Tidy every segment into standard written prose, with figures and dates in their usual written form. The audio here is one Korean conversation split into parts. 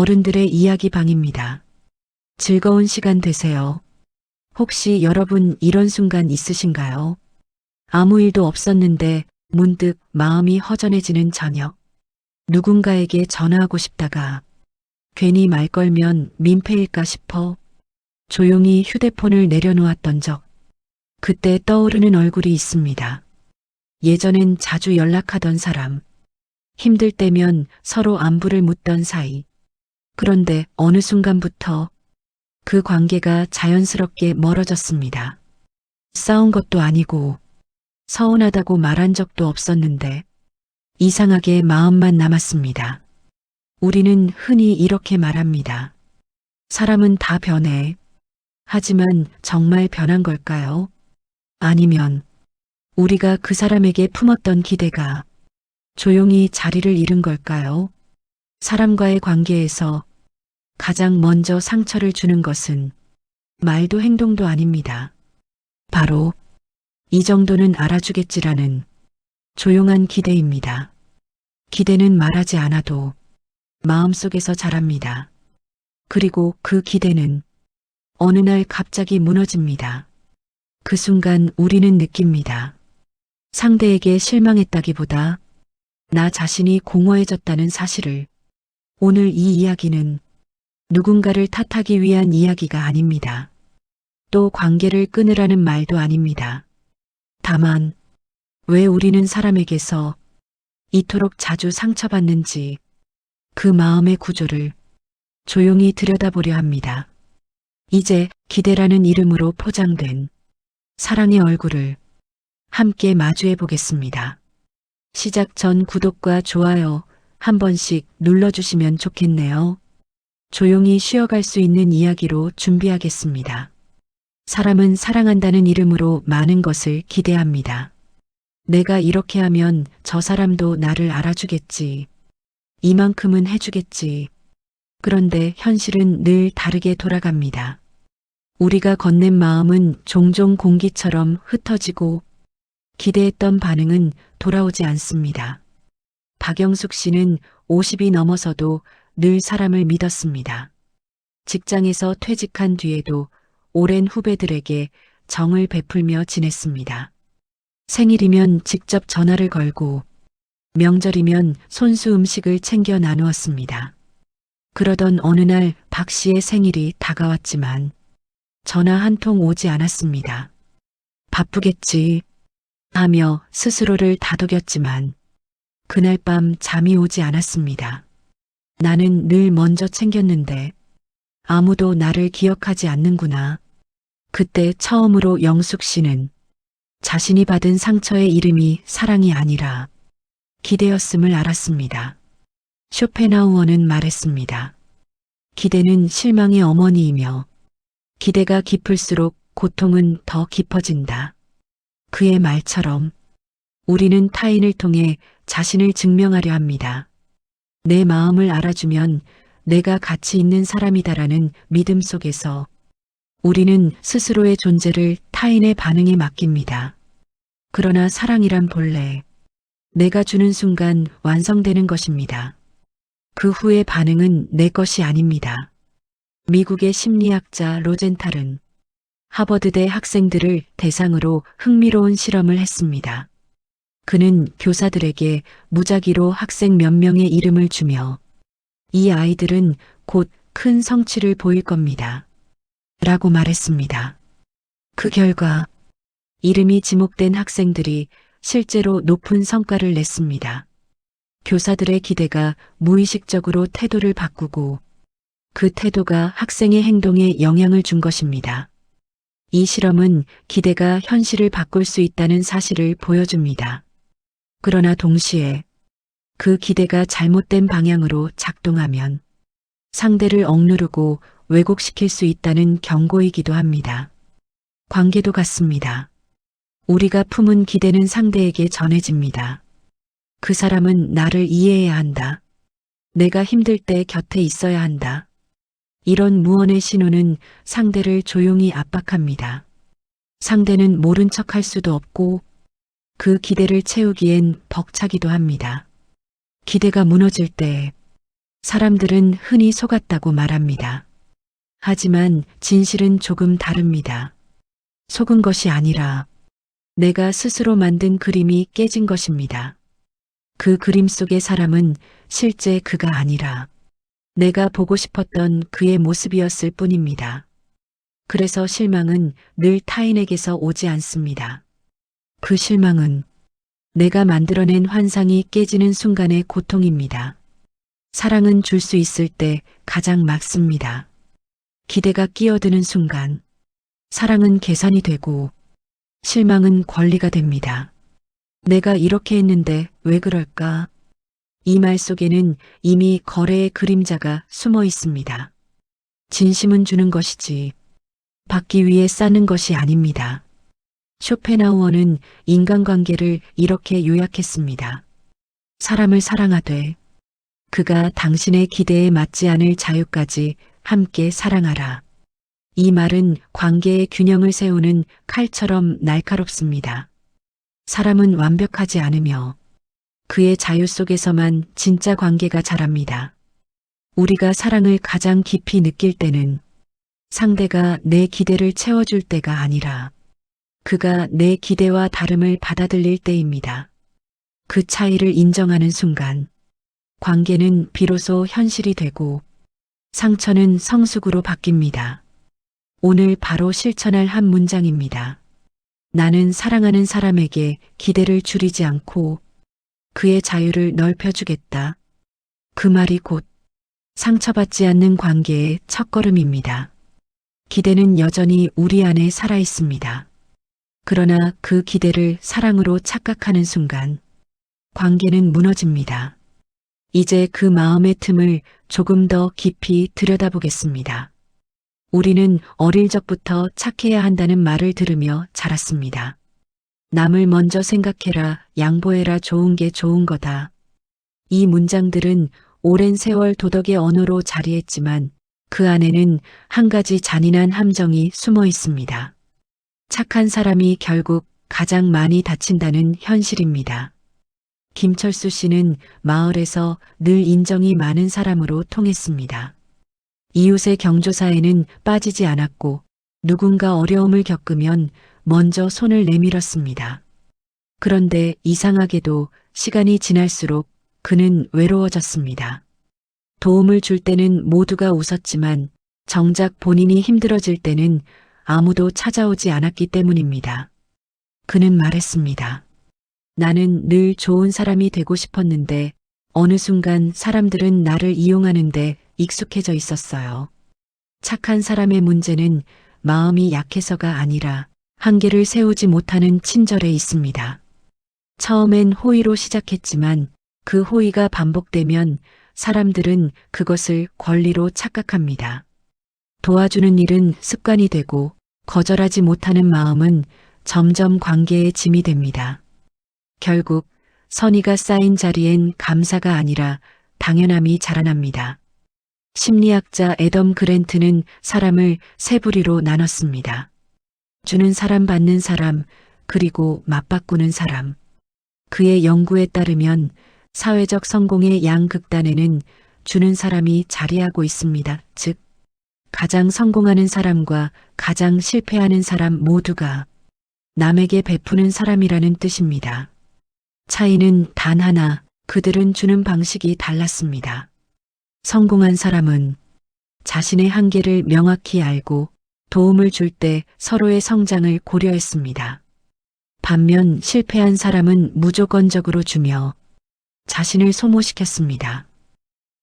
어른들의 이야기 방입니다. 즐거운 시간 되세요. 혹시 여러분 이런 순간 있으신가요? 아무 일도 없었는데 문득 마음이 허전해지는 저녁. 누군가에게 전화하고 싶다가 괜히 말 걸면 민폐일까 싶어 조용히 휴대폰을 내려놓았던 적. 그때 떠오르는 얼굴이 있습니다. 예전엔 자주 연락하던 사람. 힘들 때면 서로 안부를 묻던 사이. 그런데 어느 순간부터 그 관계가 자연스럽게 멀어졌습니다. 싸운 것도 아니고 서운하다고 말한 적도 없었는데 이상하게 마음만 남았습니다. 우리는 흔히 이렇게 말합니다. 사람은 다 변해. 하지만 정말 변한 걸까요? 아니면 우리가 그 사람에게 품었던 기대가 조용히 자리를 잃은 걸까요? 사람과의 관계에서 가장 먼저 상처를 주는 것은 말도 행동도 아닙니다. 바로 이 정도는 알아주겠지라는 조용한 기대입니다. 기대는 말하지 않아도 마음속에서 자랍니다. 그리고 그 기대는 어느 날 갑자기 무너집니다. 그 순간 우리는 느낍니다. 상대에게 실망했다기보다 나 자신이 공허해졌다는 사실을. 오늘 이 이야기는 누군가를 탓하기 위한 이야기가 아닙니다. 또 관계를 끊으라는 말도 아닙니다. 다만 왜 우리는 사람에게서 이토록 자주 상처받는지 그 마음의 구조를 조용히 들여다보려 합니다. 이제 기대라는 이름으로 포장된 사랑의 얼굴을 함께 마주해 보겠습니다. 시작 전 구독과 좋아요 한 번씩 눌러주시면 좋겠네요. 조용히 쉬어갈 수 있는 이야기로 준비하겠습니다. 사람은 사랑한다는 이름으로 많은 것을 기대합니다. 내가 이렇게 하면 저 사람도 나를 알아주겠지. 이만큼은 해주겠지. 그런데 현실은 늘 다르게 돌아갑니다. 우리가 건넨 마음은 종종 공기처럼 흩어지고 기대했던 반응은 돌아오지 않습니다. 박영숙 씨는 50이 넘어서도 늘 사람을 믿었습니다. 직장에서 퇴직한 뒤에도 오랜 후배들에게 정을 베풀며 지냈습니다. 생일이면 직접 전화를 걸고 명절이면 손수 음식을 챙겨 나누었습니다. 그러던 어느 날 박 씨의 생일이 다가왔지만 전화 한 통 오지 않았습니다. 바쁘겠지 하며 스스로를 다독였지만 그날 밤 잠이 오지 않았습니다. 나는 늘 먼저 챙겼는데 아무도 나를 기억하지 않는구나. 그때 처음으로 영숙 씨는 자신이 받은 상처의 이름이 사랑이 아니라 기대였음을 알았습니다. 쇼펜하우어는 말했습니다. 기대는 실망의 어머니이며 기대가 깊을수록 고통은 더 깊어진다. 그의 말처럼 우리는 타인을 통해 자신을 증명하려 합니다. 내 마음을 알아주면 내가 가치 있는 사람이다라는 믿음 속에서 우리는 스스로의 존재를 타인의 반응에 맡깁니다. 그러나 사랑이란 본래 내가 주는 순간 완성되는 것입니다. 그 후의 반응은 내 것이 아닙니다. 미국의 심리학자 로젠탈은 하버드대 학생들을 대상으로 흥미로운 실험을 했습니다. 그는 교사들에게 무작위로 학생 몇 명의 이름을 주며 이 아이들은 곧 큰 성취를 보일 겁니다. 라고 말했습니다. 그 결과 이름이 지목된 학생들이 실제로 높은 성과를 냈습니다. 교사들의 기대가 무의식적으로 태도를 바꾸고 그 태도가 학생의 행동에 영향을 준 것입니다. 이 실험은 기대가 현실을 바꿀 수 있다는 사실을 보여줍니다. 그러나 동시에 그 기대가 잘못된 방향으로 작동하면 상대를 억누르고 왜곡시킬 수 있다는 경고이기도 합니다. 관계도 같습니다. 우리가 품은 기대는 상대에게 전해집니다. 그 사람은 나를 이해해야 한다. 내가 힘들 때 곁에 있어야 한다. 이런 무언의 신호는 상대를 조용히 압박합니다. 상대는 모른 척 할 수도 없고 그 기대를 채우기엔 벅차기도 합니다. 기대가 무너질 때 사람들은 흔히 속았다고 말합니다. 하지만 진실은 조금 다릅니다. 속은 것이 아니라 내가 스스로 만든 그림이 깨진 것입니다. 그 그림 속의 사람은 실제 그가 아니라 내가 보고 싶었던 그의 모습이었을 뿐입니다. 그래서 실망은 늘 타인에게서 오지 않습니다. 그 실망은 내가 만들어낸 환상이 깨지는 순간의 고통입니다. 사랑은 줄 수 있을 때 가장 막습니다. 기대가 끼어드는 순간 사랑은 계산이 되고 실망은 권리가 됩니다. 내가 이렇게 했는데 왜 그럴까? 이 말 속에는 이미 거래의 그림자가 숨어 있습니다. 진심은 주는 것이지 받기 위해 싸는 것이 아닙니다. 쇼펜하우어는 인간관계를 이렇게 요약했습니다. 사람을 사랑하되 그가 당신의 기대에 맞지 않을 자유까지 함께 사랑하라. 이 말은 관계의 균형을 세우는 칼처럼 날카롭습니다. 사람은 완벽하지 않으며 그의 자유 속에서만 진짜 관계가 자랍니다. 우리가 사랑을 가장 깊이 느낄 때는 상대가 내 기대를 채워줄 때가 아니라 그가 내 기대와 다름을 받아들일 때입니다. 그 차이를 인정하는 순간 관계는 비로소 현실이 되고 상처는 성숙으로 바뀝니다. 오늘 바로 실천할 한 문장입니다. 나는 사랑하는 사람에게 기대를 줄이지 않고 그의 자유를 넓혀주겠다. 그 말이 곧 상처받지 않는 관계의 첫걸음입니다. 기대는 여전히 우리 안에 살아 있습니다. 그러나 그 기대를 사랑으로 착각하는 순간 관계는 무너집니다. 이제 그 마음의 틈을 조금 더 깊이 들여다보겠습니다. 우리는 어릴 적부터 착해야 한다는 말을 들으며 자랐습니다. 남을 먼저 생각해라, 양보해라, 좋은 게 좋은 거다. 이 문장들은 오랜 세월 도덕의 언어로 자리했지만 그 안에는 한 가지 잔인한 함정이 숨어 있습니다. 착한 사람이 결국 가장 많이 다친다는 현실입니다. 김철수 씨는 마을에서 늘 인정이 많은 사람으로 통했습니다. 이웃의 경조사에는 빠지지 않았고 누군가 어려움을 겪으면 먼저 손을 내밀었습니다. 그런데 이상하게도 시간이 지날수록 그는 외로워졌습니다. 도움을 줄 때는 모두가 웃었지만 정작 본인이 힘들어질 때는 아무도 찾아오지 않았기 때문입니다. 그는 말했습니다. 나는 늘 좋은 사람이 되고 싶었는데 어느 순간 사람들은 나를 이용하는데 익숙해져 있었어요. 착한 사람의 문제는 마음이 약해서가 아니라 한계를 세우지 못하는 친절에 있습니다. 처음엔 호의로 시작했지만 그 호의가 반복되면 사람들은 그것을 권리로 착각합니다. 도와주는 일은 습관이 되고 거절하지 못하는 마음은 점점 관계의 짐이 됩니다. 결국 선의가 쌓인 자리엔 감사가 아니라 당연함이 자라납니다. 심리학자 애덤 그랜트는 사람을 세 부류로 나눴습니다. 주는 사람, 받는 사람, 그리고 맞바꾸는 사람. 그의 연구에 따르면 사회적 성공의 양극단에는 주는 사람이 자리하고 있습니다. 즉, 가장 성공하는 사람과 가장 실패하는 사람 모두가 남에게 베푸는 사람이라는 뜻입니다. 차이는 단 하나, 그들은 주는 방식이 달랐습니다. 성공한 사람은 자신의 한계를 명확히 알고 도움을 줄 때 서로의 성장을 고려했습니다. 반면 실패한 사람은 무조건적으로 주며 자신을 소모시켰습니다.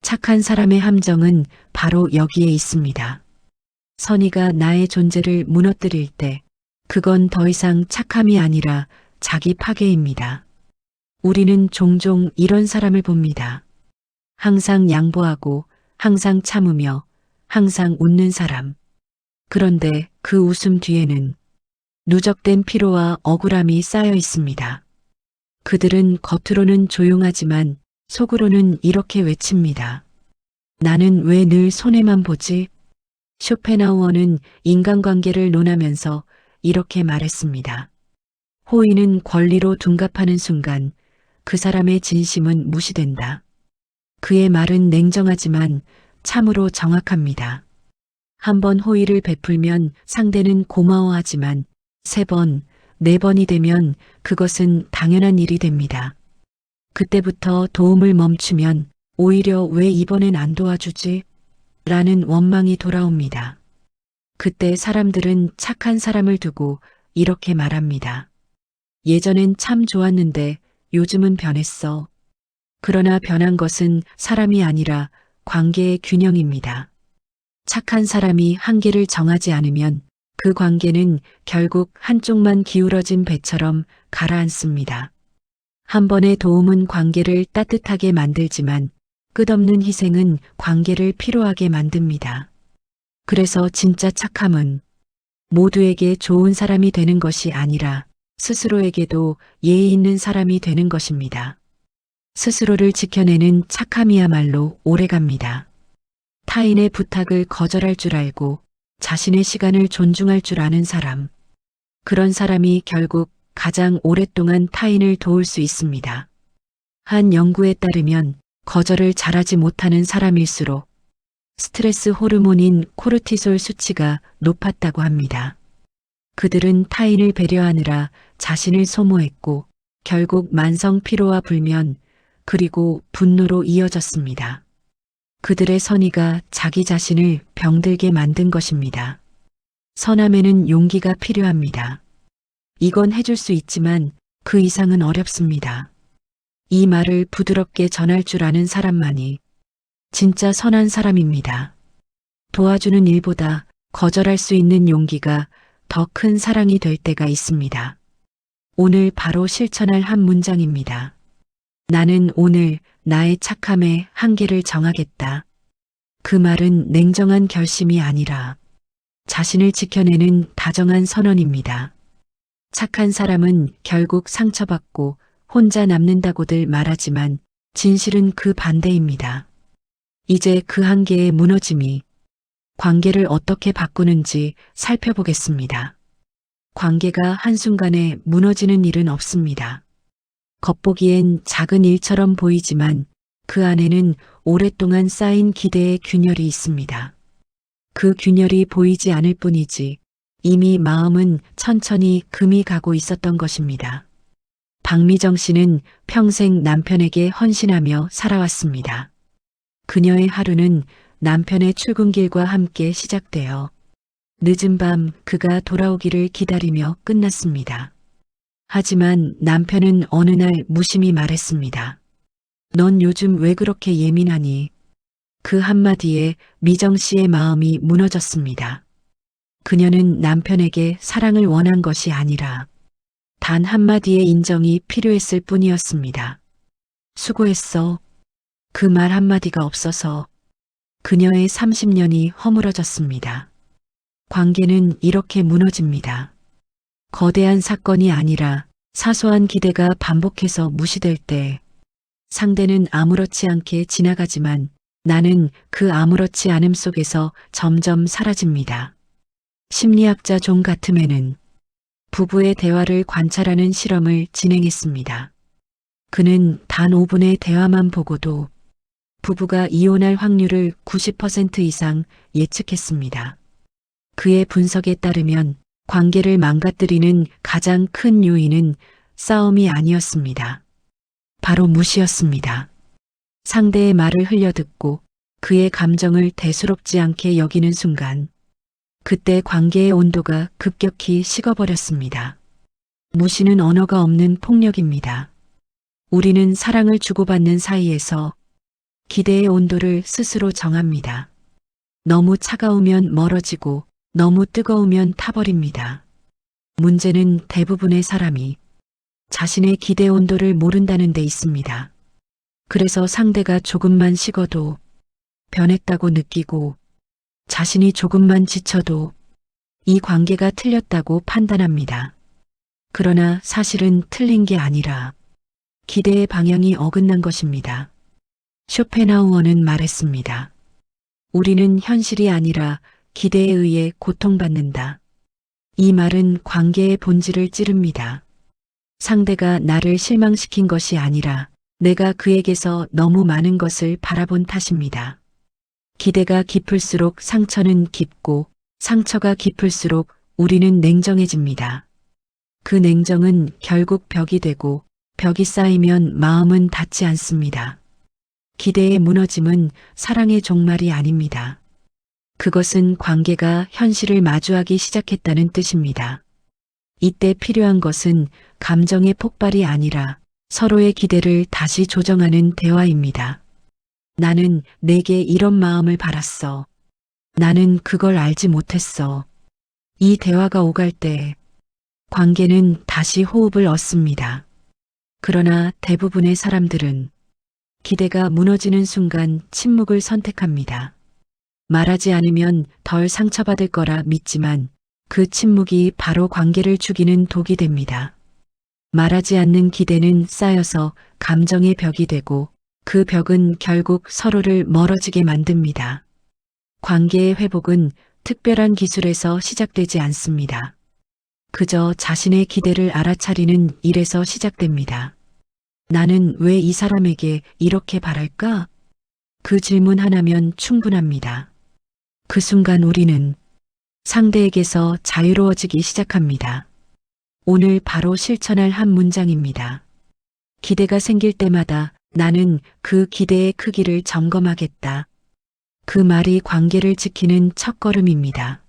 착한 사람의 함정은 바로 여기에 있습니다. 선의가 나의 존재를 무너뜨릴 때 그건 더 이상 착함이 아니라 자기 파괴입니다. 우리는 종종 이런 사람을 봅니다. 항상 양보하고 항상 참으며 항상 웃는 사람. 그런데 그 웃음 뒤에는 누적된 피로와 억울함이 쌓여 있습니다. 그들은 겉으로는 조용하지만 속으로는 이렇게 외칩니다. 나는 왜 늘 손해만 보지? 쇼펜하우어는 인간관계를 논하면서 이렇게 말했습니다. 호의는 권리로 둔갑하는 순간 그 사람의 진심은 무시된다. 그의 말은 냉정하지만 참으로 정확합니다. 한 번 호의를 베풀면 상대는 고마워하지만 3번, 4번이 되면 그것은 당연한 일이 됩니다. 그때부터 도움을 멈추면 오히려 왜 이번엔 안 도와주지? 라는 원망이 돌아옵니다. 그때 사람들은 착한 사람을 두고 이렇게 말합니다. 예전엔 참 좋았는데 요즘은 변했어. 그러나 변한 것은 사람이 아니라 관계의 균형입니다. 착한 사람이 한계를 정하지 않으면 그 관계는 결국 한쪽만 기울어진 배처럼 가라앉습니다. 한 번의 도움은 관계를 따뜻하게 만들지만 끝없는 희생은 관계를 피로하게 만듭니다. 그래서 진짜 착함은 모두에게 좋은 사람이 되는 것이 아니라 스스로에게도 예의 있는 사람이 되는 것입니다. 스스로를 지켜내는 착함이야말로 오래갑니다. 타인의 부탁을 거절할 줄 알고 자신의 시간을 존중할 줄 아는 사람. 그런 사람이 결국 가장 오랫동안 타인을 도울 수 있습니다. 한 연구에 따르면 거절을 잘하지 못하는 사람일수록 스트레스 호르몬인 코르티솔 수치가 높았다고 합니다. 그들은 타인을 배려하느라 자신을 소모했고 결국 만성 피로와 불면 그리고 분노로 이어졌습니다. 그들의 선의가 자기 자신을 병들게 만든 것입니다. 선함에는 용기가 필요합니다. 이건 해줄 수 있지만 그 이상은 어렵습니다. 이 말을 부드럽게 전할 줄 아는 사람만이 진짜 선한 사람입니다. 도와주는 일보다 거절할 수 있는 용기가 더 큰 사랑이 될 때가 있습니다. 오늘 바로 실천할 한 문장입니다. 나는 오늘 나의 착함에 한계를 정하겠다. 그 말은 냉정한 결심이 아니라 자신을 지켜내는 다정한 선언입니다. 착한 사람은 결국 상처받고 혼자 남는다고들 말하지만 진실은 그 반대입니다. 이제 그 한계의 무너짐이 관계를 어떻게 바꾸는지 살펴보겠습니다. 관계가 한순간에 무너지는 일은 없습니다. 겉보기엔 작은 일처럼 보이지만 그 안에는 오랫동안 쌓인 기대의 균열이 있습니다. 그 균열이 보이지 않을 뿐이지 이미 마음은 천천히 금이 가고 있었던 것입니다. 박미정 씨는 평생 남편에게 헌신하며 살아왔습니다. 그녀의 하루는 남편의 출근길과 함께 시작되어 늦은 밤 그가 돌아오기를 기다리며 끝났습니다. 하지만 남편은 어느 날 무심히 말했습니다. 넌 요즘 왜 그렇게 예민하니? 그 한마디에 미정 씨의 마음이 무너졌습니다. 그녀는 남편에게 사랑을 원한 것이 아니라 단 한마디의 인정이 필요했을 뿐이었습니다. 수고했어. 그 말 한마디가 없어서 그녀의 30년이 허물어졌습니다. 관계는 이렇게 무너집니다. 거대한 사건이 아니라 사소한 기대가 반복해서 무시될 때 상대는 아무렇지 않게 지나가지만 나는 그 아무렇지 않음 속에서 점점 사라집니다. 심리학자 존 가트맨은 부부의 대화를 관찰하는 실험을 진행했습니다. 그는 단 5분의 대화만 보고도 부부가 이혼할 확률을 90% 이상 예측했습니다. 그의 분석에 따르면 관계를 망가뜨리는 가장 큰 요인은 싸움이 아니었습니다. 바로 무시였습니다. 상대의 말을 흘려듣고 그의 감정을 대수롭지 않게 여기는 순간 그때 관계의 온도가 급격히 식어버렸습니다. 무시는 언어가 없는 폭력입니다. 우리는 사랑을 주고받는 사이에서 기대의 온도를 스스로 정합니다. 너무 차가우면 멀어지고 너무 뜨거우면 타버립니다. 문제는 대부분의 사람이 자신의 기대 온도를 모른다는 데 있습니다. 그래서 상대가 조금만 식어도 변했다고 느끼고 자신이 조금만 지쳐도 이 관계가 틀렸다고 판단합니다. 그러나 사실은 틀린 게 아니라 기대의 방향이 어긋난 것입니다. 쇼펜하우어는 말했습니다. 우리는 현실이 아니라 기대에 의해 고통받는다. 이 말은 관계의 본질을 찌릅니다. 상대가 나를 실망시킨 것이 아니라 내가 그에게서 너무 많은 것을 바라본 탓입니다. 기대가 깊을수록 상처는 깊고 상처가 깊을수록 우리는 냉정해집니다. 그 냉정은 결국 벽이 되고 벽이 쌓이면 마음은 닿지 않습니다. 기대의 무너짐은 사랑의 종말이 아닙니다. 그것은 관계가 현실을 마주하기 시작했다는 뜻입니다. 이때 필요한 것은 감정의 폭발이 아니라 서로의 기대를 다시 조정하는 대화입니다. 나는 내게 이런 마음을 바랐어. 나는 그걸 알지 못했어. 이 대화가 오갈 때 관계는 다시 호흡을 얻습니다. 그러나 대부분의 사람들은 기대가 무너지는 순간 침묵을 선택합니다. 말하지 않으면 덜 상처받을 거라 믿지만 그 침묵이 바로 관계를 죽이는 독이 됩니다. 말하지 않는 기대는 쌓여서 감정의 벽이 되고 그 벽은 결국 서로를 멀어지게 만듭니다. 관계의 회복은 특별한 기술에서 시작되지 않습니다. 그저 자신의 기대를 알아차리는 일에서 시작됩니다. 나는 왜 이 사람에게 이렇게 바랄까? 그 질문 하나면 충분합니다. 그 순간 우리는 상대에게서 자유로워지기 시작합니다. 오늘 바로 실천할 한 문장입니다. 기대가 생길 때마다 나는 그 기대의 크기를 점검하겠다. 그 말이 관계를 지키는 첫걸음입니다.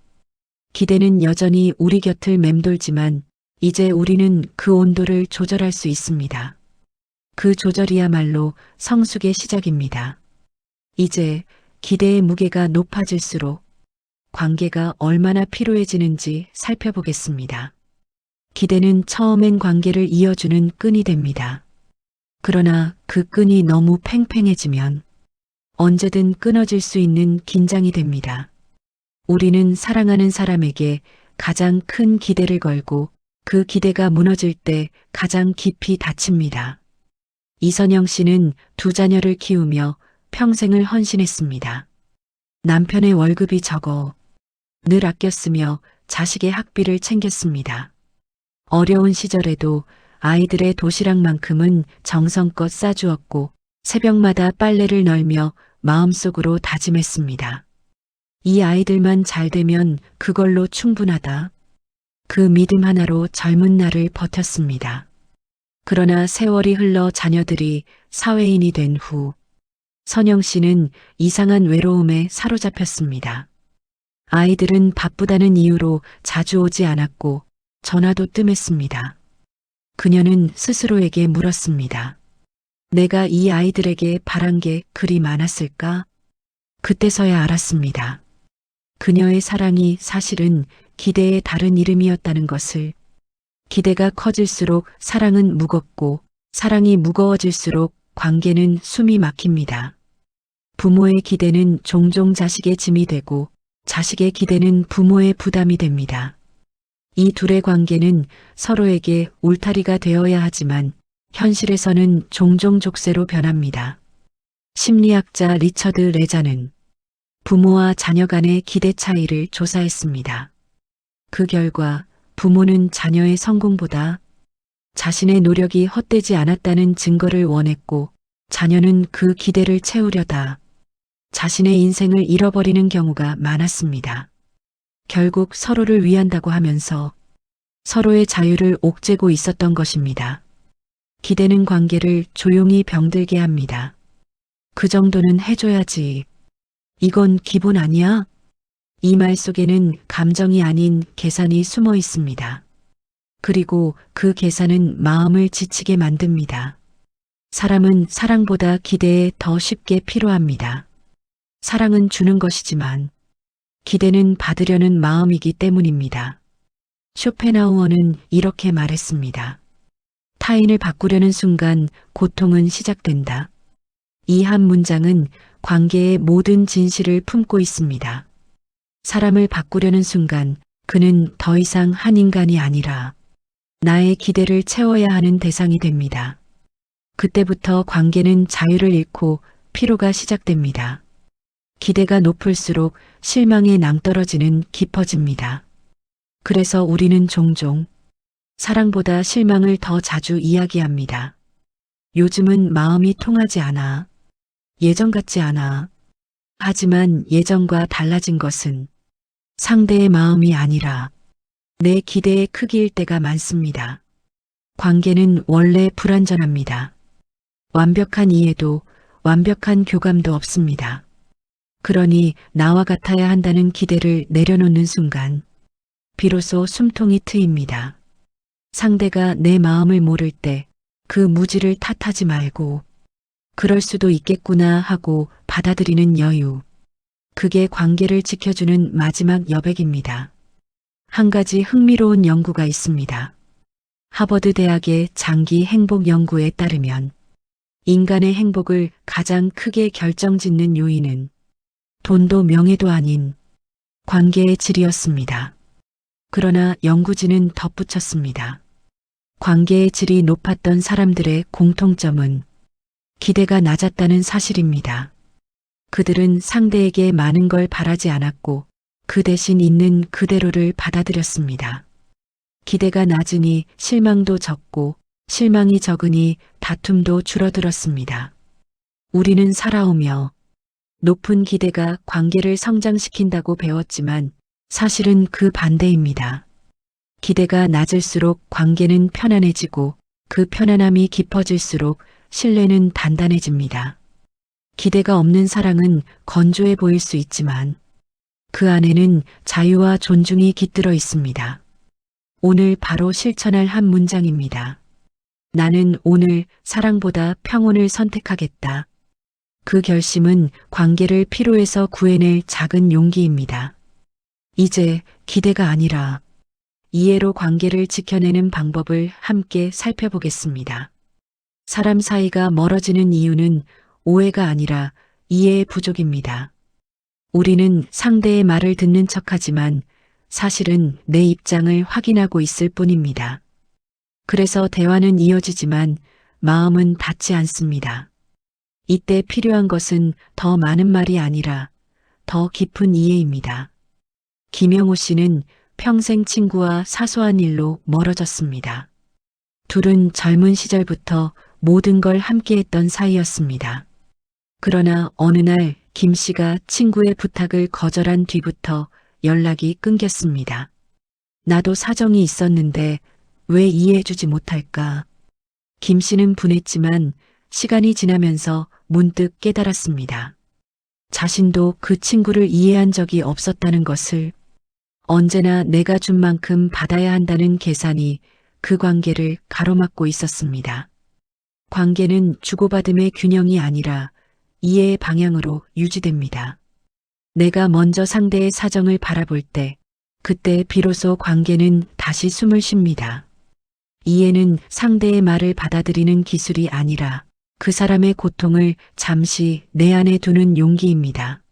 기대는 여전히 우리 곁을 맴돌지만 이제 우리는 그 온도를 조절할 수 있습니다. 그 조절이야말로 성숙의 시작입니다. 이제 기대의 무게가 높아질수록 관계가 얼마나 피로해지는지 살펴보겠습니다. 기대는 처음엔 관계를 이어주는 끈이 됩니다. 그러나 그 끈이 너무 팽팽해지면 언제든 끊어질 수 있는 긴장이 됩니다. 우리는 사랑하는 사람에게 가장 큰 기대를 걸고 그 기대가 무너질 때 가장 깊이 다칩니다. 이선영 씨는 두 자녀를 키우며 평생을 헌신했습니다. 남편의 월급이 적어 늘 아껴 쓰며 자식의 학비를 챙겼습니다. 어려운 시절에도 아이들의 도시락만큼은 정성껏 싸주었고 새벽마다 빨래를 널며 마음속으로 다짐했습니다. 이 아이들만 잘 되면 그걸로 충분하다. 그 믿음 하나로 젊은 날을 버텼습니다. 그러나 세월이 흘러 자녀들이 사회인이 된 후 선영 씨는 이상한 외로움에 사로잡혔습니다. 아이들은 바쁘다는 이유로 자주 오지 않았고 전화도 뜸했습니다. 그녀는 스스로에게 물었습니다. 내가 이 아이들에게 바란 게 그리 많았을까? 그때서야 알았습니다. 그녀의 사랑이 사실은 기대의 다른 이름이었다는 것을. 기대가 커질수록 사랑은 무겁고 사랑이 무거워질수록 관계는 숨이 막힙니다. 부모의 기대는 종종 자식의 짐이 되고 자식의 기대는 부모의 부담이 됩니다. 이 둘의 관계는 서로에게 울타리가 되어야 하지만 현실에서는 종종 족쇄로 변합니다. 심리학자 리처드 레자는 부모와 자녀 간의 기대 차이를 조사했습니다. 그 결과 부모는 자녀의 성공보다 자신의 노력이 헛되지 않았다는 증거를 원했고 자녀는 그 기대를 채우려다 자신의 인생을 잃어버리는 경우가 많았습니다. 결국 서로를 위한다고 하면서 서로의 자유를 옥죄고 있었던 것입니다. 기대는 관계를 조용히 병들게 합니다. 그 정도는 해줘야지. 이건 기본 아니야? 이 말 속에는 감정이 아닌 계산이 숨어 있습니다. 그리고 그 계산은 마음을 지치게 만듭니다. 사람은 사랑보다 기대에 더 쉽게 피로합니다. 사랑은 주는 것이지만 기대는 받으려는 마음이기 때문입니다. 쇼펜하우어는 이렇게 말했습니다. 타인을 바꾸려는 순간 고통은 시작된다. 이 한 문장은 관계의 모든 진실을 품고 있습니다. 사람을 바꾸려는 순간 그는 더 이상 한 인간이 아니라 나의 기대를 채워야 하는 대상이 됩니다. 그때부터 관계는 자유를 잃고 피로가 시작됩니다. 기대가 높을수록 실망의 낭떠러지는 깊어집니다. 그래서 우리는 종종 사랑보다 실망을 더 자주 이야기합니다. 요즘은 마음이 통하지 않아. 예전 같지 않아. 하지만 예전과 달라진 것은 상대의 마음이 아니라 내 기대의 크기일 때가 많습니다. 관계는 원래 불완전합니다. 완벽한 이해도 완벽한 교감도 없습니다. 그러니 나와 같아야 한다는 기대를 내려놓는 순간 비로소 숨통이 트입니다. 상대가 내 마음을 모를 때 그 무지를 탓하지 말고 그럴 수도 있겠구나 하고 받아들이는 여유. 그게 관계를 지켜주는 마지막 여백입니다. 한 가지 흥미로운 연구가 있습니다. 하버드 대학의 장기 행복 연구에 따르면 인간의 행복을 가장 크게 결정짓는 요인은 돈도 명예도 아닌 관계의 질이었습니다. 그러나 연구진은 덧붙였습니다. 관계의 질이 높았던 사람들의 공통점은 기대가 낮았다는 사실입니다. 그들은 상대에게 많은 걸 바라지 않았고 그 대신 있는 그대로를 받아들였습니다. 기대가 낮으니 실망도 적고 실망이 적으니 다툼도 줄어들었습니다. 우리는 살아오며 높은 기대가 관계를 성장시킨다고 배웠지만 사실은 그 반대입니다. 기대가 낮을수록 관계는 편안해지고 그 편안함이 깊어질수록 신뢰는 단단해집니다. 기대가 없는 사랑은 건조해 보일 수 있지만 그 안에는 자유와 존중이 깃들어 있습니다. 오늘 바로 실천할 한 문장입니다. 나는 오늘 사랑보다 평온을 선택하겠다. 그 결심은 관계를 피로에서 구해낼 작은 용기입니다. 이제 기대가 아니라 이해로 관계를 지켜내는 방법을 함께 살펴보겠습니다. 사람 사이가 멀어지는 이유는 오해가 아니라 이해의 부족입니다. 우리는 상대의 말을 듣는 척하지만 사실은 내 입장을 확인하고 있을 뿐입니다. 그래서 대화는 이어지지만 마음은 닿지 않습니다. 이때 필요한 것은 더 많은 말이 아니라 더 깊은 이해입니다. 김영호 씨는 평생 친구와 사소한 일로 멀어졌습니다. 둘은 젊은 시절부터 모든 걸 함께했던 사이였습니다. 그러나 어느 날 김 씨가 친구의 부탁을 거절한 뒤부터 연락이 끊겼습니다. 나도 사정이 있었는데 왜 이해해주지 못할까? 김 씨는 분했지만 시간이 지나면서 문득 깨달았습니다. 자신도 그 친구를 이해한 적이 없었다는 것을, 언제나 내가 준 만큼 받아야 한다는 계산이 그 관계를 가로막고 있었습니다. 관계는 주고받음의 균형이 아니라 이해의 방향으로 유지됩니다. 내가 먼저 상대의 사정을 바라볼 때, 그때 비로소 관계는 다시 숨을 쉽니다. 이해는 상대의 말을 받아들이는 기술이 아니라 그 사람의 고통을 잠시 내 안에 두는 용기입니다.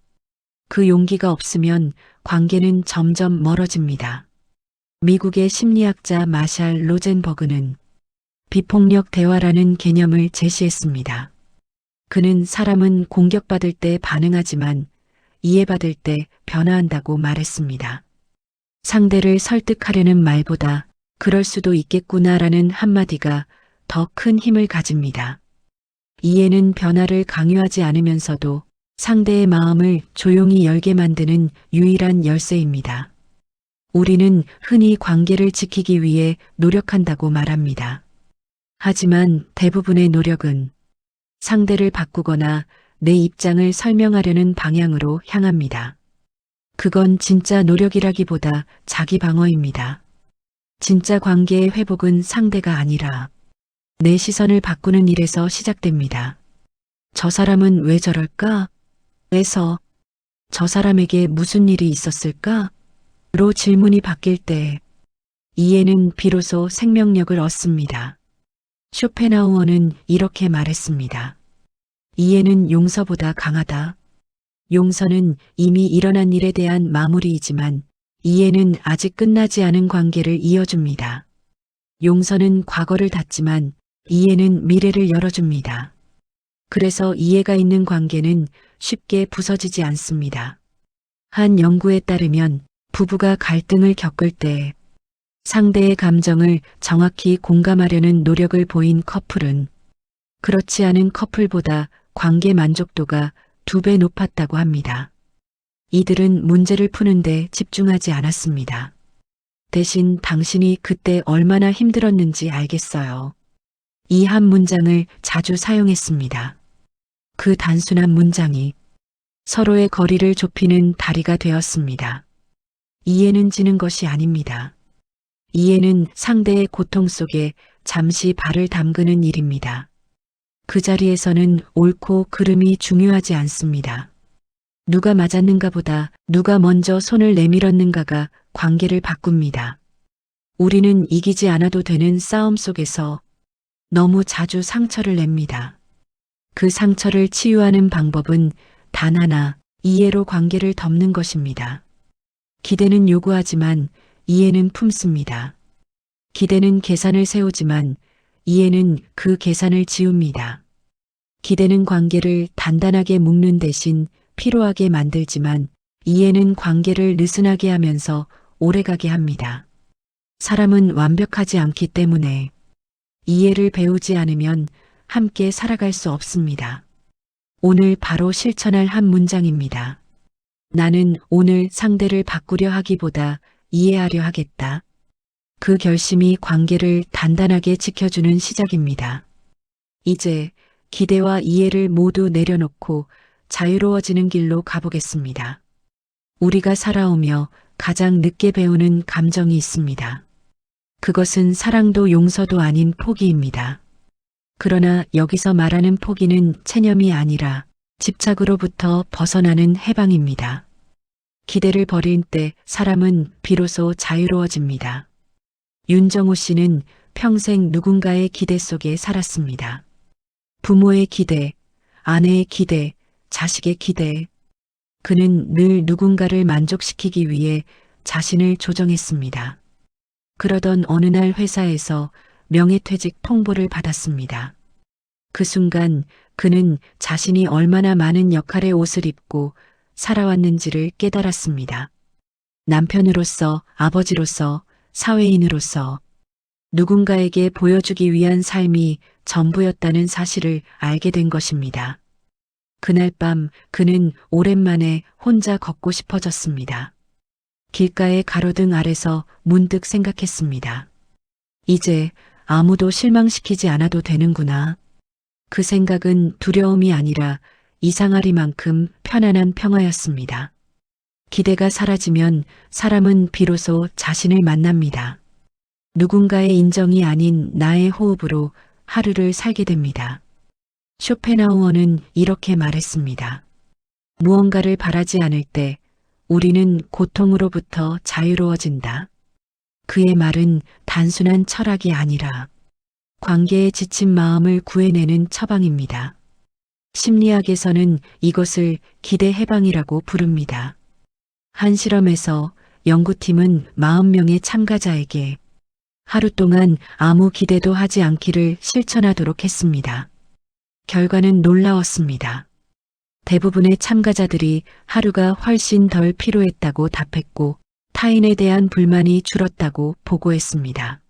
그 용기가 없으면 관계는 점점 멀어집니다. 미국의 심리학자 마샬 로젠버그는 비폭력 대화라는 개념을 제시했습니다. 그는 사람은 공격받을 때 반응하지만 이해받을 때 변화한다고 말했습니다. 상대를 설득하려는 말보다 그럴 수도 있겠구나라는 한마디가 더 큰 힘을 가집니다. 이해는 변화를 강요하지 않으면서도 상대의 마음을 조용히 열게 만드는 유일한 열쇠입니다. 우리는 흔히 관계를 지키기 위해 노력한다고 말합니다. 하지만 대부분의 노력은 상대를 바꾸거나 내 입장을 설명하려는 방향으로 향합니다. 그건 진짜 노력이라기보다 자기 방어입니다. 진짜 관계의 회복은 상대가 아니라 내 시선을 바꾸는 일에서 시작됩니다. 저 사람은 왜 저럴까? 에서 저 사람에게 무슨 일이 있었을까? 로 질문이 바뀔 때 이해는 비로소 생명력을 얻습니다. 쇼펜하우어는 이렇게 말했습니다. 이해는 용서보다 강하다. 용서는 이미 일어난 일에 대한 마무리이지만 이해는 아직 끝나지 않은 관계를 이어줍니다. 용서는 과거를 닫지만 이해는 미래를 열어줍니다. 그래서 이해가 있는 관계는 쉽게 부서지지 않습니다. 한 연구에 따르면 부부가 갈등을 겪을 때 상대의 감정을 정확히 공감하려는 노력을 보인 커플은 그렇지 않은 커플보다 관계 만족도가 2배 높았다고 합니다. 이들은 문제를 푸는데 집중하지 않았습니다. 대신 당신이 그때 얼마나 힘들었는지 알겠어요. 이 한 문장을 자주 사용했습니다. 그 단순한 문장이 서로의 거리를 좁히는 다리가 되었습니다. 이해는 지는 것이 아닙니다. 이해는 상대의 고통 속에 잠시 발을 담그는 일입니다. 그 자리에서는 옳고 그름이 중요하지 않습니다. 누가 맞았는가 보다 누가 먼저 손을 내밀었는가가 관계를 바꿉니다. 우리는 이기지 않아도 되는 싸움 속에서 너무 자주 상처를 냅니다. 그 상처를 치유하는 방법은 단 하나, 이해로 관계를 덮는 것입니다. 기대는 요구하지만 이해는 품습니다. 기대는 계산을 세우지만 이해는 그 계산을 지웁니다. 기대는 관계를 단단하게 묶는 대신 피로하게 만들지만 이해는 관계를 느슨하게 하면서 오래가게 합니다. 사람은 완벽하지 않기 때문에 이해를 배우지 않으면 함께 살아갈 수 없습니다. 오늘 바로 실천할 한 문장입니다. 나는 오늘 상대를 바꾸려 하기보다 이해하려 하겠다. 그 결심이 관계를 단단하게 지켜주는 시작입니다. 이제 기대와 이해를 모두 내려놓고 자유로워지는 길로 가보겠습니다. 우리가 살아오며 가장 늦게 배우는 감정이 있습니다. 그것은 사랑도 용서도 아닌 포기입니다. 그러나 여기서 말하는 포기는 체념이 아니라 집착으로부터 벗어나는 해방입니다. 기대를 버릴 때 사람은 비로소 자유로워집니다. 윤정호 씨는 평생 누군가의 기대 속에 살았습니다. 부모의 기대, 아내의 기대, 자식의 기대. 그는 늘 누군가를 만족시키기 위해 자신을 조정했습니다. 그러던 어느 날 회사에서 명예퇴직 통보를 받았습니다. 그 순간 그는 자신이 얼마나 많은 역할의 옷을 입고 살아왔는지를 깨달았습니다. 남편으로서, 아버지로서, 사회인으로서 누군가에게 보여주기 위한 삶이 전부였다는 사실을 알게 된 것입니다. 그날 밤 그는 오랜만에 혼자 걷고 싶어졌습니다. 길가의 가로등 아래서 문득 생각했습니다. 이제 아무도 실망시키지 않아도 되는구나. 그 생각은 두려움이 아니라 이상하리만큼 편안한 평화였습니다. 기대가 사라지면 사람은 비로소 자신을 만납니다. 누군가의 인정이 아닌 나의 호흡으로 하루를 살게 됩니다. 쇼펜하우어는 이렇게 말했습니다. 무언가를 바라지 않을 때 우리는 고통으로부터 자유로워진다. 그의 말은 단순한 철학이 아니라 관계에 지친 마음을 구해내는 처방입니다. 심리학에서는 이것을 기대 해방이라고 부릅니다. 한 실험에서 연구팀은 40명의 참가자에게 하루 동안 아무 기대도 하지 않기를 실천하도록 했습니다. 결과는 놀라웠습니다. 대부분의 참가자들이 하루가 훨씬 덜 피로했다고 답했고 타인에 대한 불만이 줄었다고 보고했습니다.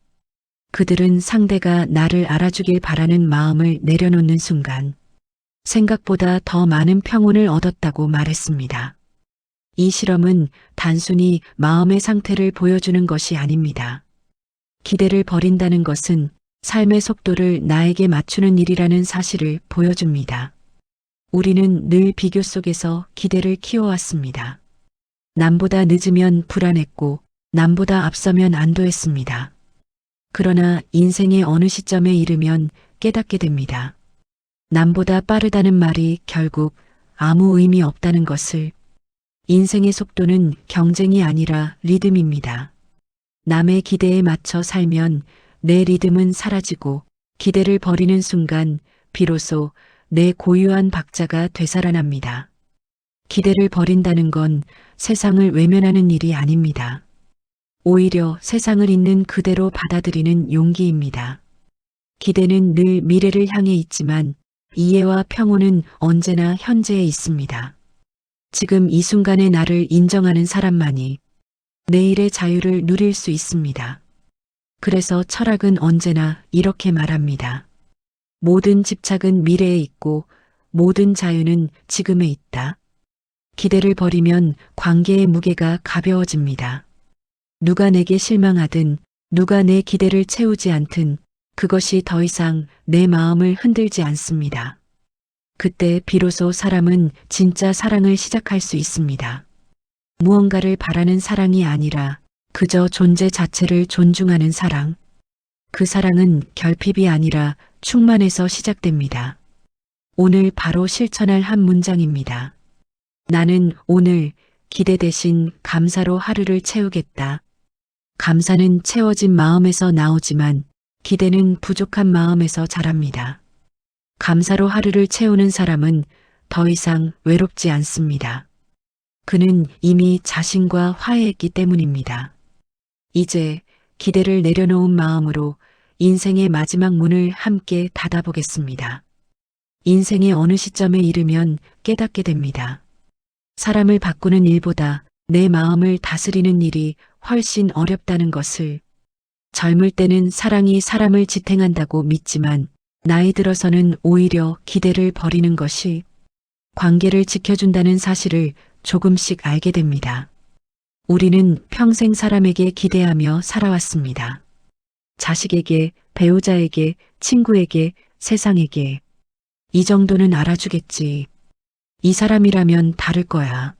그들은 상대가 나를 알아주길 바라는 마음을 내려놓는 순간 생각보다 더 많은 평온을 얻었다고 말했습니다. 이 실험은 단순히 마음의 상태를 보여주는 것이 아닙니다. 기대를 버린다는 것은 삶의 속도를 나에게 맞추는 일이라는 사실을 보여줍니다. 우리는 늘 비교 속에서 기대를 키워왔습니다. 남보다 늦으면 불안했고 남보다 앞서면 안도했습니다. 그러나 인생의 어느 시점에 이르면 깨닫게 됩니다. 남보다 빠르다는 말이 결국 아무 의미 없다는 것을. 인생의 속도는 경쟁이 아니라 리듬입니다. 남의 기대에 맞춰 살면 내 리듬은 사라지고 기대를 버리는 순간 비로소 내 고유한 박자가 되살아납니다. 기대를 버린다는 건 세상을 외면하는 일이 아닙니다. 오히려 세상을 있는 그대로 받아들이는 용기입니다. 기대는 늘 미래를 향해 있지만 이해와 평온은 언제나 현재에 있습니다. 지금 이 순간의 나를 인정하는 사람만이 내일의 자유를 누릴 수 있습니다. 그래서 철학은 언제나 이렇게 말합니다. 모든 집착은 미래에 있고 모든 자유는 지금에 있다. 기대를 버리면 관계의 무게가 가벼워집니다. 누가 내게 실망하든 누가 내 기대를 채우지 않든 그것이 더 이상 내 마음을 흔들지 않습니다. 그때 비로소 사람은 진짜 사랑을 시작할 수 있습니다. 무언가를 바라는 사랑이 아니라 그저 존재 자체를 존중하는 사랑. 그 사랑은 결핍이 아니라 충만해서 시작됩니다. 오늘 바로 실천할 한 문장입니다. 나는 오늘 기대 대신 감사로 하루를 채우겠다. 감사는 채워진 마음에서 나오지만 기대는 부족한 마음에서 자랍니다. 감사로 하루를 채우는 사람은 더 이상 외롭지 않습니다. 그는 이미 자신과 화해했기 때문입니다. 이제 기대를 내려놓은 마음으로 인생의 마지막 문을 함께 닫아보겠습니다. 인생의 어느 시점에 이르면 깨닫게 됩니다. 사람을 바꾸는 일보다 내 마음을 다스리는 일이 훨씬 어렵다는 것을. 젊을 때는 사랑이 사람을 지탱한다고 믿지만 나이 들어서는 오히려 기대를 버리는 것이 관계를 지켜준다는 사실을 조금씩 알게 됩니다. 우리는 평생 사람에게 기대하며 살아왔습니다. 자식에게, 배우자에게, 친구에게, 세상에게. 이 정도는 알아주겠지. 이 사람이라면 다를 거야.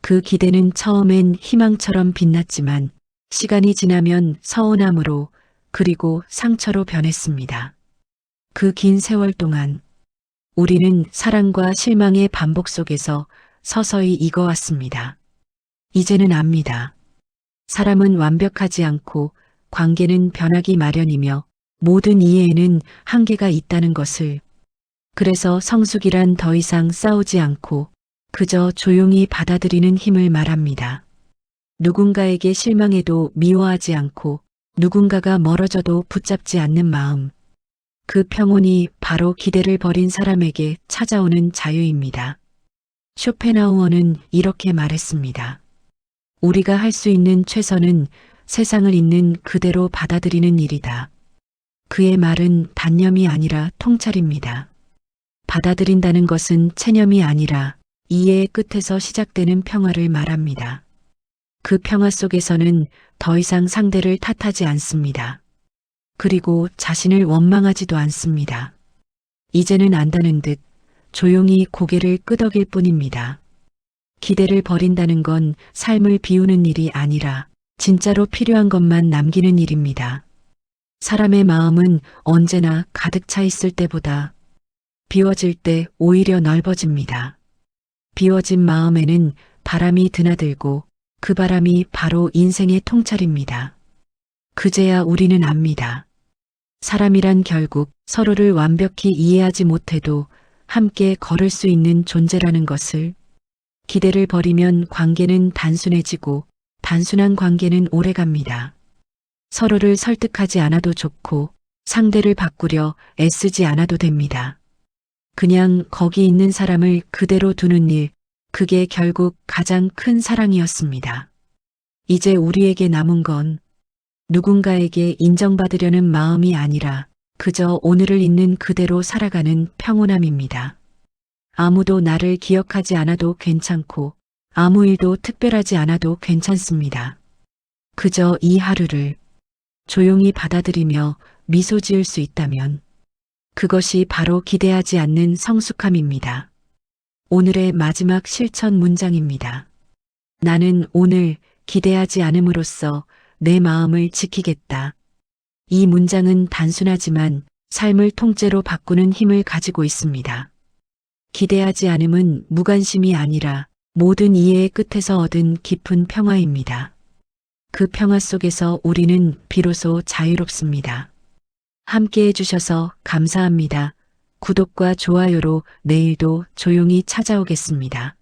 그 기대는 처음엔 희망처럼 빛났지만 시간이 지나면 서운함으로 그리고 상처로 변했습니다. 그 긴 세월 동안 우리는 사랑과 실망의 반복 속에서 서서히 익어왔습니다. 이제는 압니다. 사람은 완벽하지 않고 관계는 변하기 마련이며 모든 이해에는 한계가 있다는 것을. 그래서 성숙이란 더 이상 싸우지 않고 그저 조용히 받아들이는 힘을 말합니다. 누군가에게 실망해도 미워하지 않고 누군가가 멀어져도 붙잡지 않는 마음. 그 평온이 바로 기대를 버린 사람에게 찾아오는 자유입니다. 쇼펜하우어는 이렇게 말했습니다. 우리가 할 수 있는 최선은 세상을 있는 그대로 받아들이는 일이다. 그의 말은 단념이 아니라 통찰입니다. 받아들인다는 것은 체념이 아니라 이해의 끝에서 시작되는 평화를 말합니다. 그 평화 속에서는 더 이상 상대를 탓하지 않습니다. 그리고 자신을 원망하지도 않습니다. 이제는 안다는 듯 조용히 고개를 끄덕일 뿐입니다. 기대를 버린다는 건 삶을 비우는 일이 아니라 진짜로 필요한 것만 남기는 일입니다. 사람의 마음은 언제나 가득 차 있을 때보다 비워질 때 오히려 넓어집니다. 비워진 마음에는 바람이 드나들고 그 바람이 바로 인생의 통찰입니다. 그제야 우리는 압니다. 사람이란 결국 서로를 완벽히 이해하지 못해도 함께 걸을 수 있는 존재라는 것을. 기대를 버리면 관계는 단순해지고 단순한 관계는 오래갑니다. 서로를 설득하지 않아도 좋고 상대를 바꾸려 애쓰지 않아도 됩니다. 그냥 거기 있는 사람을 그대로 두는 일, 그게 결국 가장 큰 사랑이었습니다. 이제 우리에게 남은 건 누군가에게 인정받으려는 마음이 아니라 그저 오늘을 있는 그대로 살아가는 평온함입니다. 아무도 나를 기억하지 않아도 괜찮고 아무 일도 특별하지 않아도 괜찮습니다. 그저 이 하루를 조용히 받아들이며 미소 지을 수 있다면 그것이 바로 기대하지 않는 성숙함입니다. 오늘의 마지막 실천 문장입니다. 나는 오늘 기대하지 않음으로써 내 마음을 지키겠다. 이 문장은 단순하지만 삶을 통째로 바꾸는 힘을 가지고 있습니다. 기대하지 않음은 무관심이 아니라 모든 이해의 끝에서 얻은 깊은 평화입니다. 그 평화 속에서 우리는 비로소 자유롭습니다. 함께 해주셔서 감사합니다. 구독과 좋아요로 내일도 조용히 찾아오겠습니다.